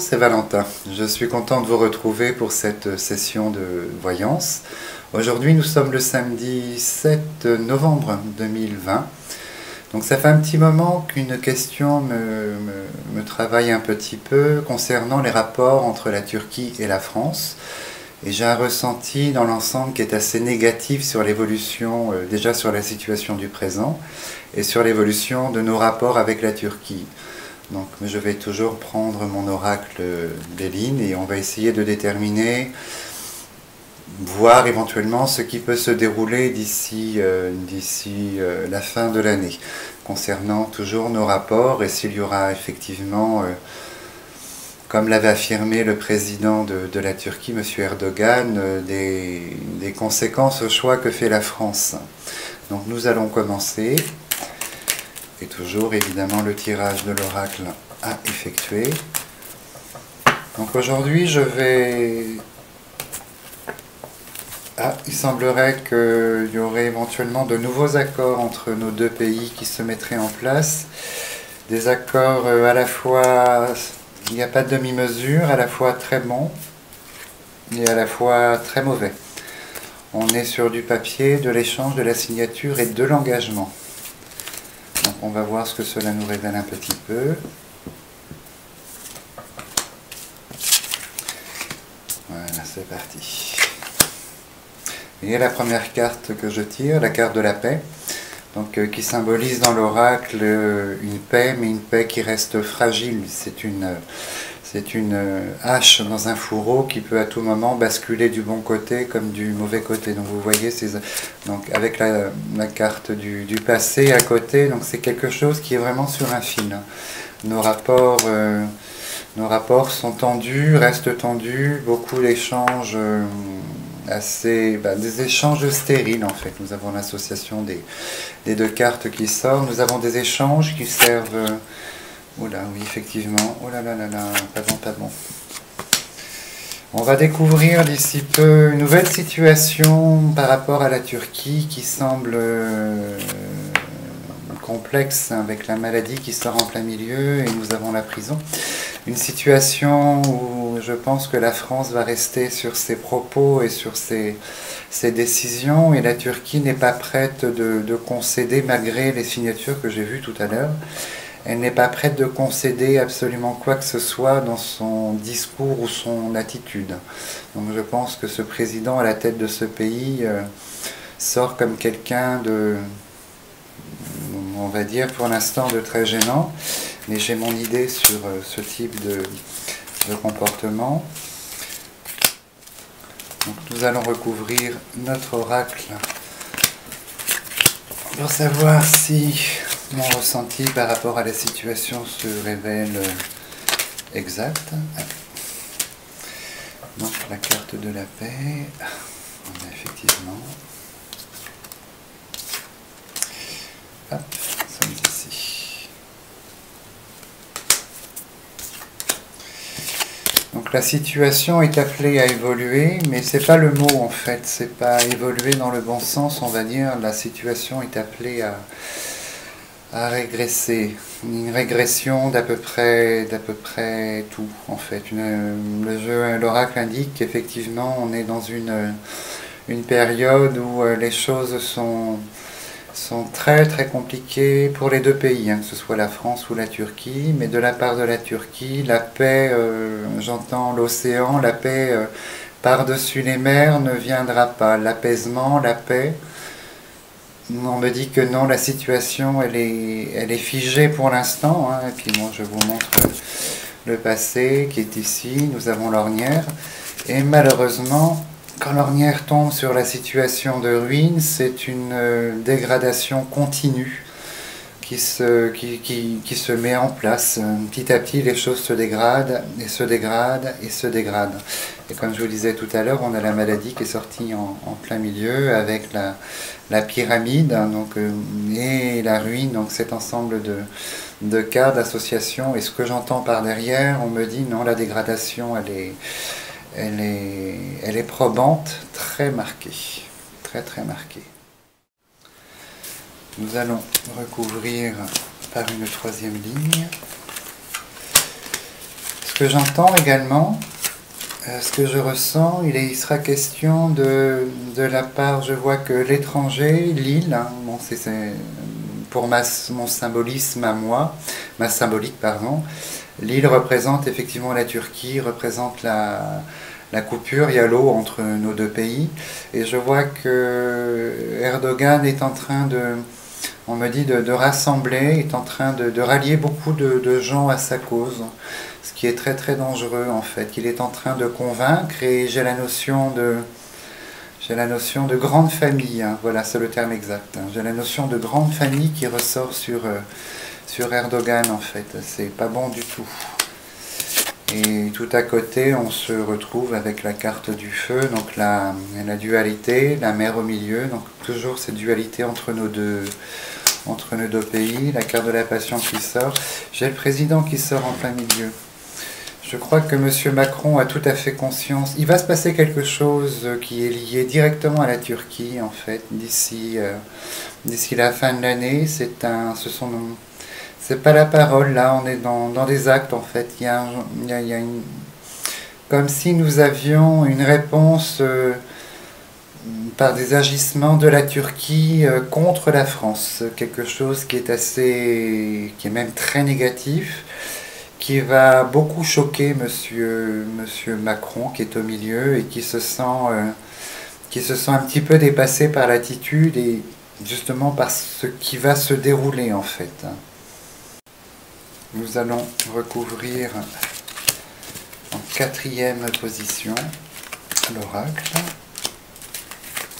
c'est Valentin. Je suis content de vous retrouver pour cette session de voyance. Aujourd'hui, nous sommes le samedi 7 novembre 2020. Donc ça fait un petit moment qu'une question me travaille un petit peu concernant les rapports entre la Turquie et la France. Et j'ai un ressenti dans l'ensemble qui est assez négatif sur l'évolution, déjà sur la situation du présent et sur l'évolution de nos rapports avec la Turquie. Donc je vais toujours prendre mon oracle d'Éline et on va essayer de déterminer, voir éventuellement ce qui peut se dérouler d'ici la fin de l'année, concernant toujours nos rapports et s'il y aura effectivement, comme l'avait affirmé le président de la Turquie, M. Erdogan, des conséquences au choix que fait la France. Donc nous allons commencer. Et toujours évidemment le tirage de l'oracle à effectuer. Donc aujourd'hui je vais... il semblerait qu'il y aurait éventuellement de nouveaux accords entre nos deux pays qui se mettraient en place. Des accords à la fois, il n'y a pas de demi-mesure, à la fois très bons et à la fois très mauvais. On est sur du papier, de l'échange, de la signature et de l'engagement. Donc on va voir ce que cela nous révèle un petit peu. Voilà, c'est parti. Vous voyez la première carte que je tire, la carte de la paix, donc, qui symbolise dans l'oracle une paix, mais une paix qui reste fragile. C'est une hache dans un fourreau qui peut à tout moment basculer du bon côté comme du mauvais côté. Donc vous voyez, donc avec la carte du passé à côté, donc c'est quelque chose qui est vraiment sur un fil. Nos rapports sont tendus, restent tendus, beaucoup d'échanges des échanges stériles en fait. Nous avons l'association des deux cartes qui sortent, nous avons des échanges qui servent... Oh là, oui, effectivement. Oh là là là là, pas bon, pas bon. On va découvrir d'ici peu une nouvelle situation par rapport à la Turquie qui semble complexe avec la maladie qui sort en plein milieu et nous avons la prison. Une situation où je pense que la France va rester sur ses propos et sur ses décisions et la Turquie n'est pas prête de concéder malgré les signatures que j'ai vues tout à l'heure. Elle n'est pas prête de concéder absolument quoi que ce soit dans son discours ou son attitude. Donc je pense que ce président à la tête de ce pays sort comme quelqu'un de, on va dire pour l'instant, de très gênant. Mais j'ai mon idée sur ce type de comportement. Donc nous allons recouvrir notre oracle pour savoir si mon ressenti par rapport à la situation se révèle exact. Donc la carte de la paix, on a effectivement... Hop, nous sommes ici. Donc la situation est appelée à évoluer, mais c'est pas le mot en fait, c'est pas évoluer dans le bon sens, on va dire. La situation est appelée à régresser, une régression d'à peu près tout en fait. L'oracle indique qu'effectivement on est dans une période où les choses sont très très compliquées pour les deux pays, hein, que ce soit la France ou la Turquie, mais de la part de la Turquie, la paix, j'entends l'océan, la paix par-dessus les mers ne viendra pas, l'apaisement, la paix. On me dit que non, la situation elle est figée pour l'instant, hein, et puis moi je vous montre le passé qui est ici, nous avons l'ornière, et malheureusement, quand l'ornière tombe sur la situation de ruine, c'est une dégradation continue qui se met en place. Petit à petit, les choses se dégradent, et se dégradent, et se dégradent. Et comme je vous le disais tout à l'heure, on a la maladie qui est sortie en plein milieu avec la pyramide, hein, donc, et la ruine, donc cet ensemble de cas, d'associations. Et ce que j'entends par derrière, on me dit non, la dégradation, elle est probante, très marquée, très très marquée. Nous allons recouvrir par une troisième ligne Ce que j'entends également, ce que je ressens, il sera question de la part, je vois que l'étranger, l'île, hein, bon, c'est pour mon symbolisme à moi, ma symbolique, pardon, l'île représente effectivement la Turquie, représente la coupure, il y a l'eau entre nos deux pays, et je vois que Erdogan est en train on me dit de rassembler, est en train de rallier beaucoup de gens à sa cause, ce qui est très très dangereux en fait. Il est en train de convaincre et j'ai la notion de grande famille, hein, voilà c'est le terme exact. Hein. J'ai la notion de grande famille qui ressort sur Erdogan en fait, c'est pas bon du tout. Et tout à côté, on se retrouve avec la carte du feu, donc la dualité, la mer au milieu, donc toujours cette dualité entre nos deux pays, la carte de la passion qui sort. J'ai le président qui sort en plein milieu. Je crois que M. Macron a tout à fait conscience. Il va se passer quelque chose qui est lié directement à la Turquie, en fait, d'ici la fin de l'année. C'est pas la parole, là, on est dans des actes en fait. Il y a comme si nous avions une réponse par des agissements de la Turquie contre la France. Quelque chose qui est même très négatif, qui va beaucoup choquer monsieur Macron, qui est au milieu et qui se sent un petit peu dépassé par l'attitude et justement par ce qui va se dérouler en fait. Nous allons recouvrir en 4e position l'oracle.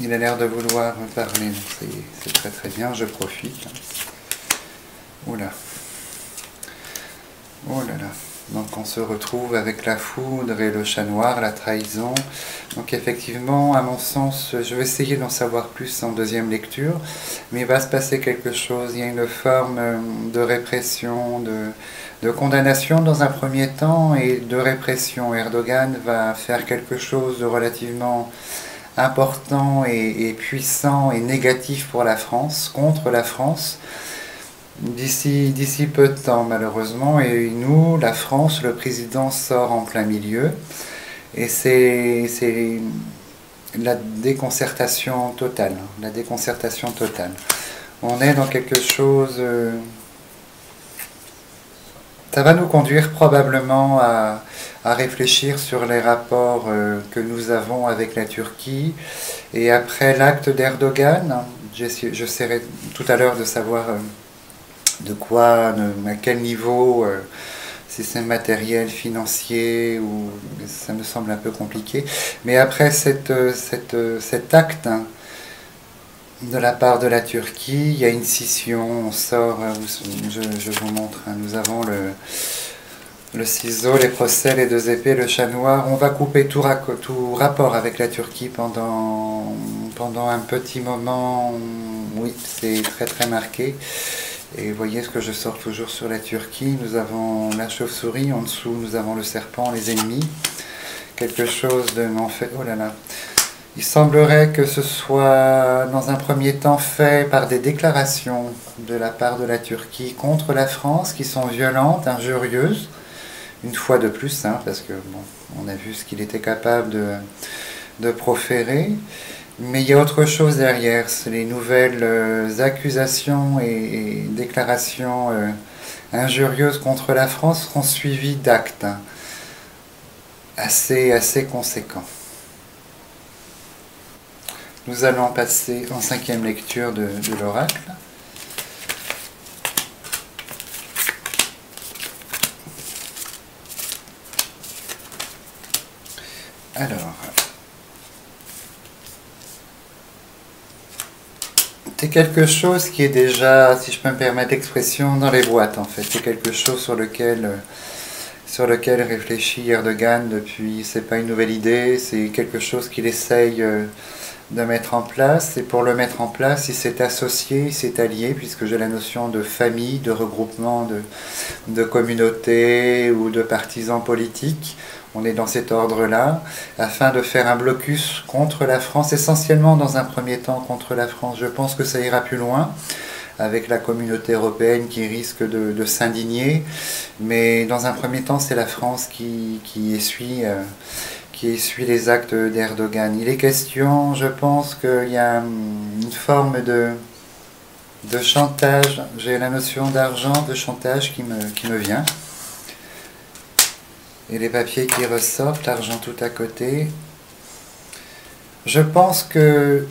Il a l'air de vouloir me parler, c'est très très bien, je profite. Oula. Oh là là. Donc on se retrouve avec la foudre et le chat noir, la trahison. Donc effectivement, à mon sens, je vais essayer d'en savoir plus en 2e lecture, mais il va se passer quelque chose. Il y a une forme de répression, de condamnation dans un premier temps et de répression. Erdogan va faire quelque chose de relativement important et puissant et négatif pour la France, contre la France, d'ici peu de temps malheureusement, et nous, la France, le président sort en plein milieu, et c'est la déconcertation totale, On est dans quelque chose... ça va nous conduire probablement à réfléchir sur les rapports que nous avons avec la Turquie, et après l'acte d'Erdogan, j'essaierai tout à l'heure de savoir... à quel niveau, si c'est matériel, financier, ou ça me semble un peu compliqué. Mais après cet acte de la part de la Turquie, il y a une scission, on sort, je vous montre, hein, nous avons le ciseau, les procès, les 2 épées, le chat noir. On va couper tout rapport avec la Turquie pendant un petit moment, oui, c'est très très marqué. Et vous voyez ce que je sors toujours sur la Turquie. Nous avons la chauve-souris, en dessous nous avons le serpent, les ennemis. Quelque chose de... En fait, oh là là. Il semblerait que ce soit dans un premier temps fait par des déclarations de la part de la Turquie contre la France qui sont violentes, injurieuses, une fois de plus, hein, parce que bon, on a vu ce qu'il était capable de proférer. Mais il y a autre chose derrière, c'est les nouvelles accusations et déclarations injurieuses contre la France seront suivies d'actes assez conséquents. Nous allons passer en 5e lecture de l'oracle. Alors... c'est quelque chose qui est déjà, si je peux me permettre l'expression, dans les boîtes en fait. C'est quelque chose sur lequel réfléchit Erdogan depuis, c'est pas une nouvelle idée, c'est quelque chose qu'il essaye de mettre en place. Et pour le mettre en place, il s'est associé, il s'est allié, puisque j'ai la notion de famille, de regroupement de communautés ou de partisans politiques. On est dans cet ordre-là, afin de faire un blocus contre la France, essentiellement dans un premier temps contre la France. Je pense que ça ira plus loin, avec la communauté européenne qui risque de s'indigner. Mais dans un premier temps, c'est la France qui essuie les actes d'Erdogan. Il est question, je pense, qu'il y a une forme de chantage. J'ai la notion d'argent, de chantage qui me vient. Et les papiers qui ressortent, l'argent tout à côté. Je pense que,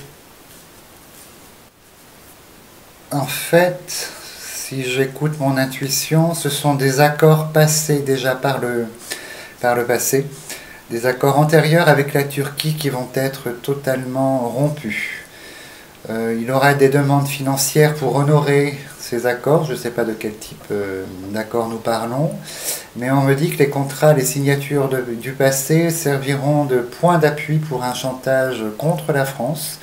en fait, si j'écoute mon intuition, ce sont des accords passés déjà par le passé, des accords antérieurs avec la Turquie qui vont être totalement rompus. Il aura des demandes financières pour honorer ces accords, je ne sais pas de quel type d'accord nous parlons, mais on me dit que les contrats, les signatures du passé serviront de point d'appui pour un chantage contre la France.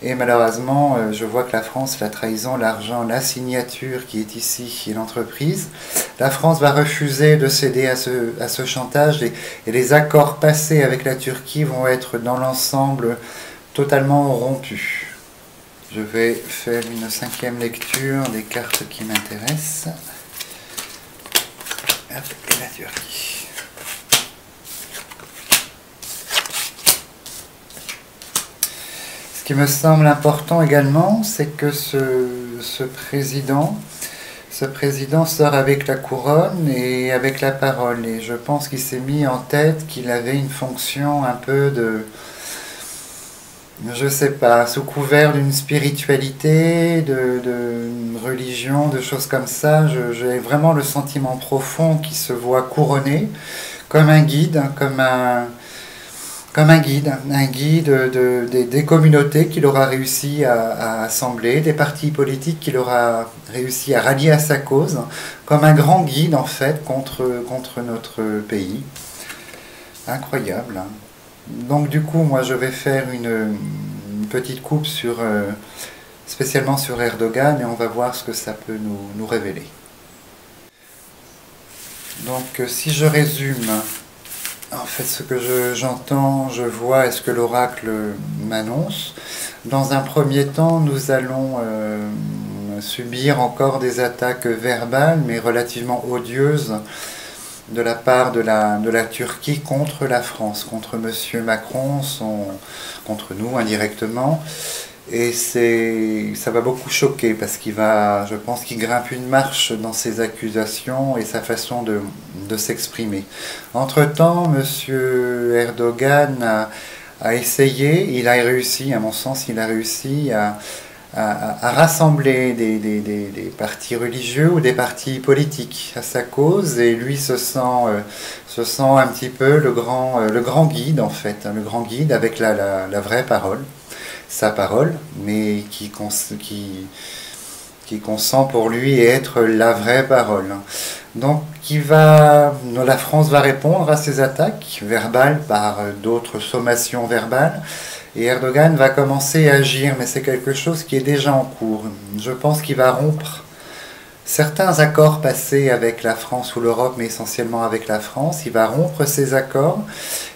Et malheureusement, je vois que la France, la trahison, l'argent, la signature qui est ici et l'entreprise, la France va refuser de céder à ce chantage et les accords passés avec la Turquie vont être dans l'ensemble totalement rompus. Je vais faire une 5e lecture des cartes qui m'intéressent. Et la Turquie. Ce qui me semble important également, c'est que ce président sort avec la couronne et avec la parole. Et je pense qu'il s'est mis en tête qu'il avait une fonction un peu de... je sais pas, sous couvert d'une spiritualité, de religion, de choses comme ça, j'ai vraiment le sentiment profond qui se voit couronné comme un guide, un guide des communautés qu'il aura réussi à assembler, des partis politiques qu'il aura réussi à rallier à sa cause, comme un grand guide en fait contre notre pays. Incroyable, hein. Donc du coup, moi je vais faire une petite coupe spécialement sur Erdogan et on va voir ce que ça peut nous révéler. Donc si je résume, en fait ce que j'entends, je vois et ce que l'oracle m'annonce, dans un premier temps nous allons subir encore des attaques verbales mais relativement odieuses de la part de la Turquie contre la France, contre M. Macron, contre nous indirectement. Et ça va beaucoup choquer parce je pense qu'il grimpe une marche dans ses accusations et sa façon de s'exprimer. Entre-temps, M. Erdogan a essayé, il a réussi, à mon sens, il a réussi à rassembler des partis religieux ou des partis politiques à sa cause et lui se sent un petit peu le grand guide en fait, hein, le grand guide avec la vraie parole, sa parole, mais qui consent pour lui être la vraie parole. Donc la France va répondre à ces attaques verbales par d'autres sommations verbales. Et Erdogan va commencer à agir, mais c'est quelque chose qui est déjà en cours. Je pense qu'il va rompre certains accords passés avec la France ou l'Europe, mais essentiellement avec la France. Il va rompre ces accords.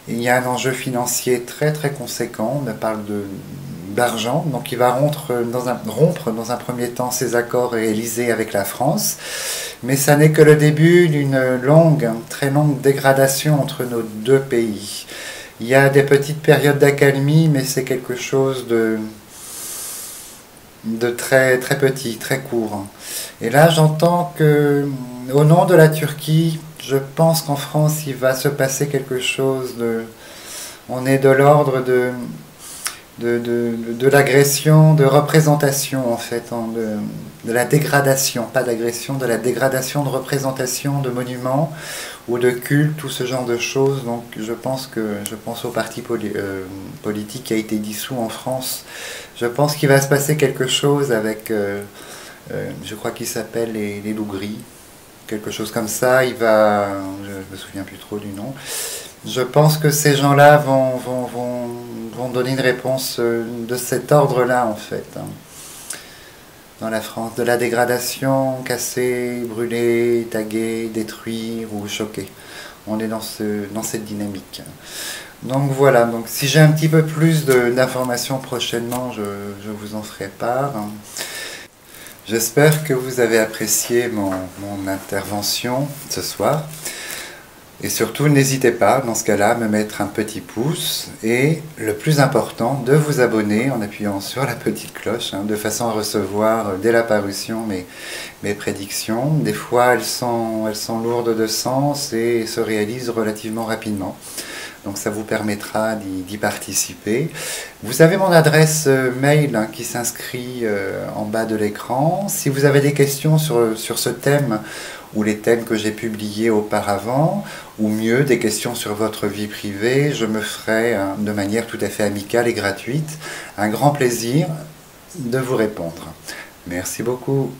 Il y a un enjeu financier très très conséquent. On parle d'argent. Donc il va rompre dans un premier temps ces accords réalisés avec la France. Mais ça n'est que le début d'une très longue dégradation entre nos deux pays. Il y a des petites périodes d'accalmie, mais c'est quelque chose de très, très petit, très court. Et là, j'entends que, au nom de la Turquie, je pense qu'en France, il va se passer quelque chose on est de l'ordre de l'agression, de représentation, en fait, de la dégradation, pas d'agression, de la dégradation de représentation de monuments ou de culte, tout ce genre de choses. Donc je pense au parti politique qui a été dissous en France. Je pense qu'il va se passer quelque chose avec, je crois qu'il s'appelle les loups gris, quelque chose comme ça. Je me souviens plus trop du nom. Je pense que ces gens-là vont donner une réponse de cet ordre-là, en fait, hein. Dans la France, de la dégradation, casser, brûler, taguer, détruire ou choquer. On est dans cette dynamique. Donc voilà, donc si j'ai un petit peu plus d'informations prochainement, je vous en ferai part. J'espère que vous avez apprécié mon intervention ce soir. Et surtout, n'hésitez pas, dans ce cas-là, à me mettre un petit pouce et, le plus important, de vous abonner en appuyant sur la petite cloche, de façon à recevoir, dès la parution, mes prédictions. Des fois, elles sont lourdes de sens et se réalisent relativement rapidement. Donc ça vous permettra d'y participer. Vous avez mon adresse mail qui s'inscrit en bas de l'écran. Si vous avez des questions sur ce thème ou les thèmes que j'ai publiés auparavant, ou mieux, des questions sur votre vie privée, je me ferai de manière tout à fait amicale et gratuite un grand plaisir de vous répondre. Merci beaucoup.